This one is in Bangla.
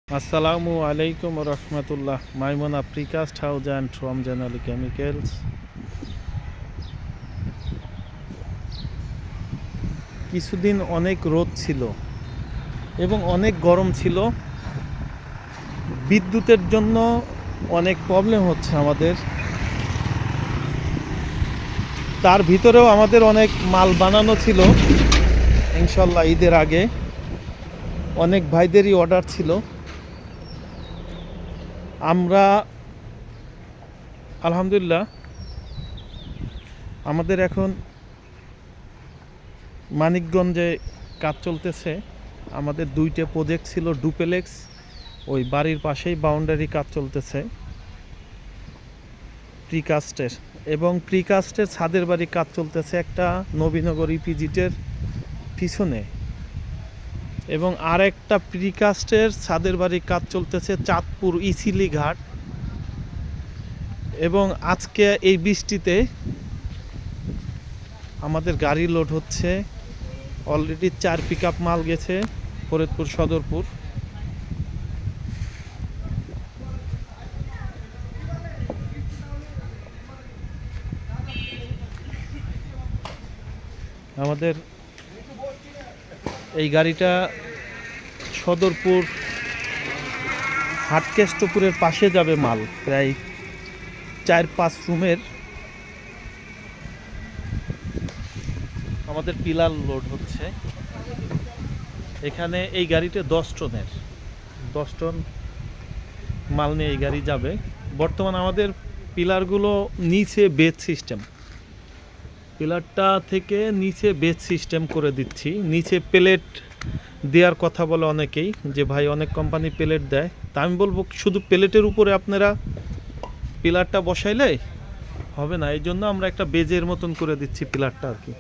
আসসালামু আলাইকুম রহমতুল্লাহ। Maimuna precast house and Ramzan Ali chemicals. কিছুদিন অনেক রোদ ছিল এবং অনেক গরম ছিল। বিদ্যুতের জন্য অনেক প্রবলেম হচ্ছে আমাদের। তার ভিতরেও আমাদের অনেক মাল বানানো ছিল, ইনশাল্লাহ ঈদের আগে অনেক ভাইদেরই অর্ডার ছিল। আমরা আলহামদুলিল্লাহ আমাদের এখন মানিকগঞ্জে কাজ চলতেছে। আমাদের দুইটা প্রজেক্ট ছিল ডুপ্লেক্স, ওই বাড়ির পাশেই বাউন্ডারি কাজ চলতেছে প্রিকাস্টের, এবং প্রিকাস্টের ছাদের বাড়ি কাজ চলতেছে একটা নবীনগর ইপিজিটের পিছনে, এবং আর একটা প্রিকাস্টের ছাদের বাড়ি কাজ চলতেছে চাঁদপুর ইসিলি ঘাট। এবং আজকে এই বৃষ্টিতে আমাদের গাড়ি লোড হচ্ছে, অলরেডি 4 পিক আপ মাল গেছে ফরিদপুর সদরপুর। আমাদের এই গাড়িটা সদরপুর হাটকেষ্টপুরের পাশে যাবে মাল, প্রায় 4-5 রুমের আমাদের পিলার লোড হচ্ছে এখানে। এই গাড়িতে 10 টন মাল নিয়ে এই গাড়ি যাবে। বর্তমান আমাদের পিলারগুলো নিচে বেজ সিস্টেম, পিলারটা থেকে নিচে বেজ সিস্টেম করে দিচ্ছি। নিচে প্লেট দেওয়ার কথা বলে অনেকেই, যে ভাই অনেক কোম্পানি প্লেট দেয়, তা আমি বলবো শুধু প্লেটের উপরে আপনারা পিলারটা বসাইলে হবে না, এই জন্য আমরা একটা বেজের মতন করে দিচ্ছি পিলারটা আর কি।